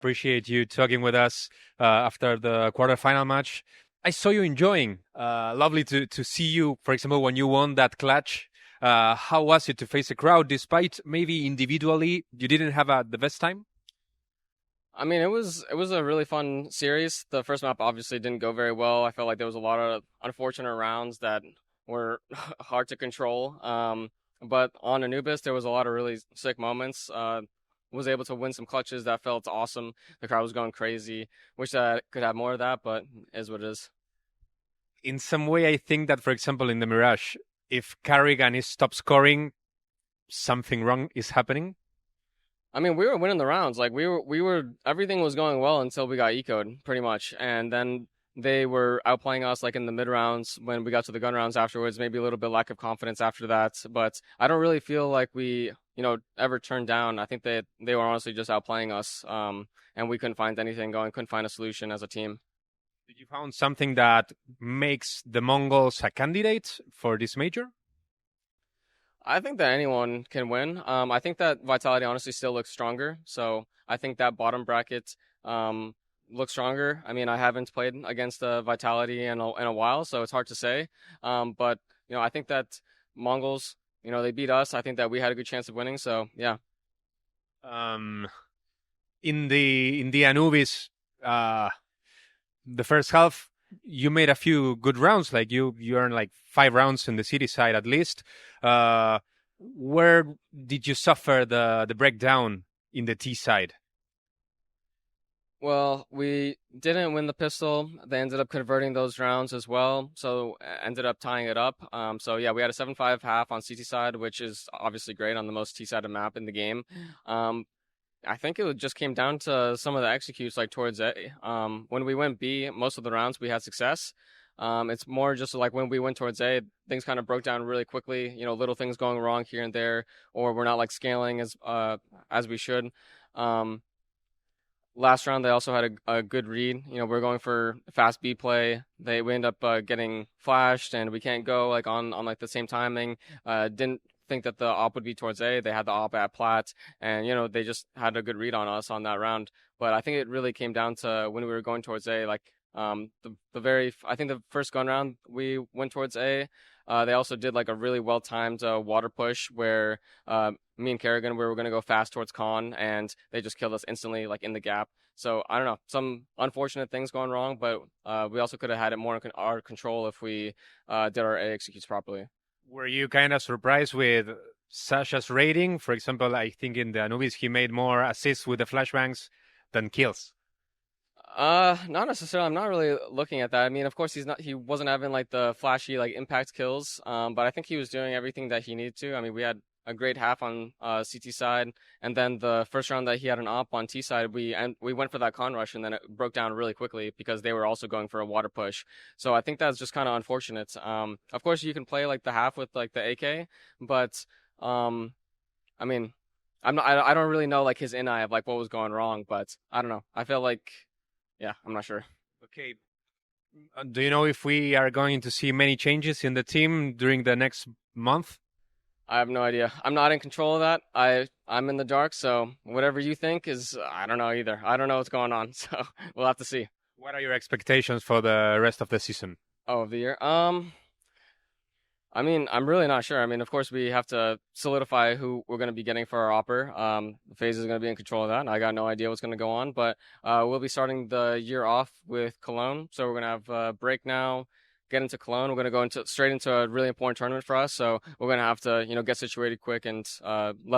Appreciate you talking with us after the quarterfinal match. I saw you enjoying. Lovely to see you, for example, when you won that clutch. How was it to face a crowd, despite maybe individually you didn't have the best time? I mean, it was a really fun series. The first map obviously didn't go very well. I felt like there was a lot of unfortunate rounds that were hard to control. But on Anubis, there was a lot of really sick moments. Was able to win some clutches that felt awesome. The crowd was going crazy. Wish that I could have more of that, but it is what it is. In some way, I think that, for example, in the Mirage, if Carrigan is stop scoring, something wrong is happening. I mean, we were winning the rounds. Like everything was going well until we got ecoed, pretty much. And then they were outplaying us like in the mid rounds when we got to the gun rounds afterwards, maybe a little bit lack of confidence after that. But I don't really feel like we, ever turned down. I think they were honestly just outplaying us. And we couldn't find anything going, couldn't find a solution as a team. Did you found something that makes the Mongols a candidate for this major? I think that anyone can win. I think that Vitality honestly still looks stronger. So I think that bottom bracket looks stronger. I mean, I haven't played against Vitality in a while, so it's hard to say. But I think that Mongols, they beat us. I think that we had a good chance of winning. So yeah. In the Anubis, the first half, you made a few good rounds. Like you earned like 5 rounds in the city side at least. Where did you suffer the breakdown in the T side? Well, we didn't win the pistol. They ended up converting those rounds as well, so ended up tying it up. So yeah, we had a 7-5 half on CT side, which is obviously great on the most T-sided map in the game. I think it just came down to some of the executes like towards A. When we went B, most of the rounds we had success. It's more just like when we went towards A, things kind of broke down really quickly. Little things going wrong here and there, or we're not like scaling as we should. Last round, they also had a good read. We're going for fast B play. We end up getting flashed, and we can't go like on like the same timing. Didn't think that the op would be towards A. They had the op at plat, and they just had a good read on us on that round. But I think it really came down to when we were going towards A. Like I think the first gun round we went towards A. They also did like a really well timed water push where me and Kerrigan we were going to go fast towards Con, and they just killed us instantly like in the gap. So I don't know, some unfortunate things going wrong, but we also could have had it more in our control if we did our A executes properly. Were you kind of surprised with Sasha's rating? For example, I think in the Anubis he made more assists with the flashbangs than kills. Not necessarily. I'm not really looking at that. I mean, of course, he wasn't having like the flashy like impact kills. But I think he was doing everything that he needed to. I mean, we had a great half on CT side, and then the first round that he had an op on T side, we went for that con rush, and then it broke down really quickly because they were also going for a water push. So I think that's just kind of unfortunate. Of course, you can play like the half with like the AK, but I mean, I don't really know like his eye of like what was going wrong, but I don't know. I feel like. Yeah, I'm not sure. Okay. Do you know if we are going to see many changes in the team during the next month? I have no idea. I'm not in control of that. I'm in the dark, so whatever you think is I don't know either. I don't know what's going on, so we'll have to see. What are your expectations for the rest of the season? Oh, of the year. I mean, I'm really not sure. I mean, of course, we have to solidify who we're going to be getting for our AWP'er. FaZe is going to be in control of that. I got no idea what's going to go on, but we'll be starting the year off with Cologne. So we're going to have a break now, get into Cologne. We're going to go straight into a really important tournament for us. So we're going to have to, get situated quick and